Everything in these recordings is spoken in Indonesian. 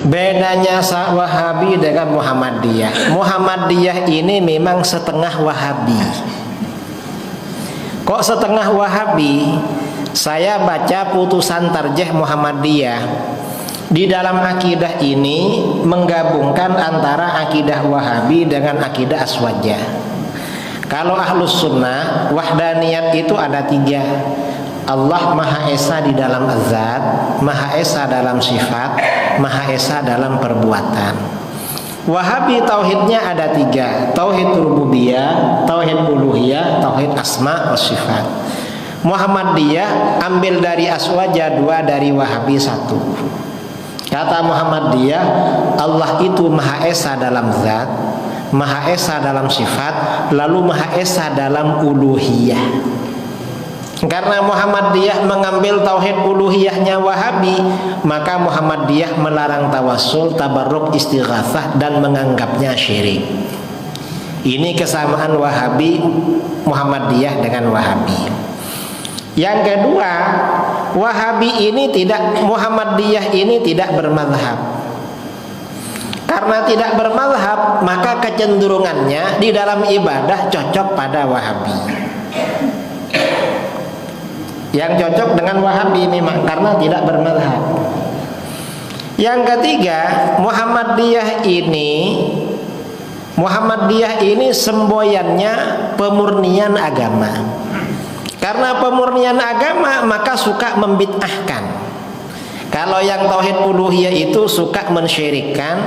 Bedanya Wahabi dengan Muhammadiyah. Muhammadiyah ini memang setengah Wahabi. Kok setengah Wahabi? Saya baca putusan tarjih Muhammadiyah. Di dalam akidah ini menggabungkan antara akidah Wahabi dengan akidah Aswajah. Kalau Ahlus Sunnah, wahdaniyat itu ada 3. Allah Maha Esa di dalam zat, Maha Esa dalam sifat, Maha Esa dalam perbuatan. Wahabi tauhidnya ada 3. Tauhid rububiyah, tauhid uluhiyah, tauhid asma wa sifat. Muhammadiyah ambil dari Aswajah 2, dari Wahabi 1. Kata Muhammadiyah, Allah itu Maha Esa dalam zat, Maha Esa dalam sifat, lalu Maha Esa dalam uluhiyah. Karena Muhammadiyah mengambil tauhid uluhiyahnya Wahabi, maka Muhammadiyah melarang tawassul, tabarruk, istighatsah dan menganggapnya syirik. Ini kesamaan Wahabi, Muhammadiyah dengan Wahabi. Yang kedua, Wahabi ini tidak, Muhammadiyah ini tidak bermadzhab. Karena tidak bermadzhab, maka kecenderungannya di dalam ibadah cocok pada Wahabi. Yang cocok dengan Wahabi memang karena tidak bermadzhab. Yang ketiga, Muhammadiyah ini semboyannya pemurnian agama. Karena pemurnian agama maka suka membid'ahkan. Kalau yang tauhid uluhiyah itu suka mensyirikkan,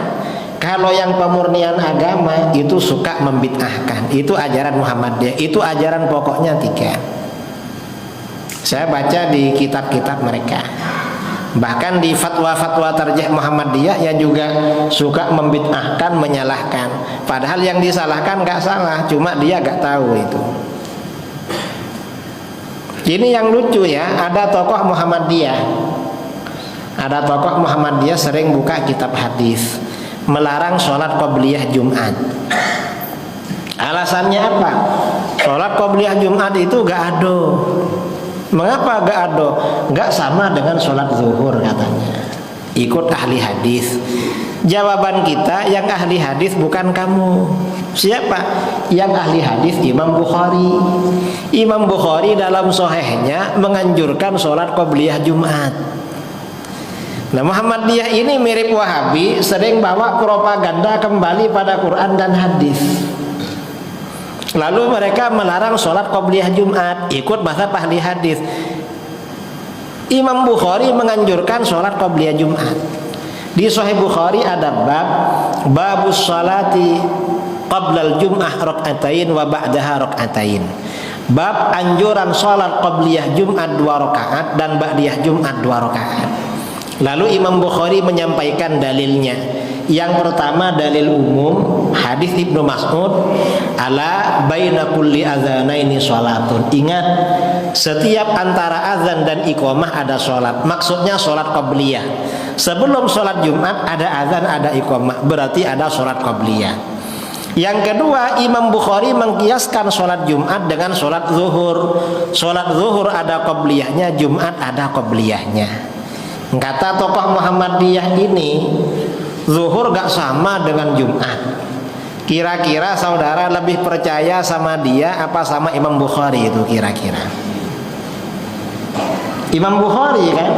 kalau yang pemurnian agama itu suka membid'ahkan. Itu ajaran Muhammadiyah. Itu ajaran pokoknya 3. Saya baca di kitab-kitab mereka. Bahkan di fatwa-fatwa tarjih Muhammadiyah yang juga suka membid'ahkan, menyalahkan. Padahal yang disalahkan gak salah, cuma dia gak tahu itu. Ini yang lucu ya, ada tokoh Muhammadiyah. Ada tokoh Muhammadiyah sering buka kitab hadis, melarang sholat qobliyah Jumat. Alasannya apa? Sholat qobliyah Jumat itu gak ado. Mengapa gak ado? Gak sama dengan sholat zuhur katanya. Ikut ahli hadis. Jawaban kita, yang ahli hadis bukan kamu. Siapa? Yang ahli hadis Imam Bukhari. Imam Bukhari dalam sahihnya menganjurkan sholat qobliyah Jumat. Nah, Muhammadiyah ini mirip Wahabi, sering bawa propaganda kembali pada Quran dan hadis. Lalu mereka melarang sholat qobliyah Jumat, ikut mazhab ahli hadis. Imam Bukhari menganjurkan sholat qobliyah Jumat. Di Sahih Bukhari ada babus sholati qoblal Jum'ah rak'atain wa ba'daha rak'atain. Bab anjuran sholat qobliyah Jumat 2 rakaat dan ba'diyah Jumat 2 rakaat. Lalu Imam Bukhari menyampaikan dalilnya. Yang pertama dalil umum, hadis Ibnu Mas'ud, ala baina kulli adzanaini sholatun. Ingat, setiap antara azan dan iqamah ada sholat. Maksudnya sholat qobliyah. Sebelum sholat Jumat ada azan, ada iqamah, berarti ada sholat qobliyah. Yang kedua, Imam Bukhari mengkiaskan sholat Jumat dengan sholat zuhur. Sholat zuhur ada qobliyahnya, Jumat ada qobliyahnya. Kata tokoh Muhammadiyah ini, zuhur gak sama dengan Jumat. Kira-kira saudara lebih percaya sama dia apa sama Imam Bukhari itu kira-kira? Imam Bukhari kan?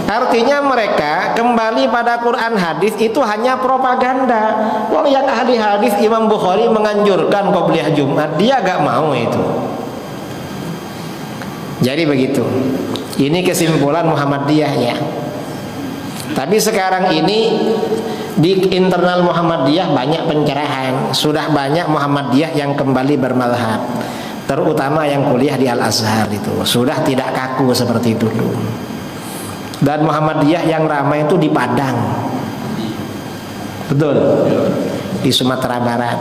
Artinya mereka kembali pada Quran hadis itu hanya propaganda. Wong yang ahli hadis Imam Bukhari menganjurkan qobliyah Jumat, dia gak mau itu. Jadi begitu. Ini kesimpulan Muhammadiyah ya. Tapi sekarang ini di internal Muhammadiyah banyak pencerahan. Sudah banyak Muhammadiyah yang kembali bermadhab, terutama yang kuliah di Al-Azhar itu sudah tidak kaku seperti dulu. Dan Muhammadiyah yang ramai itu di Padang, betul, di Sumatera Barat.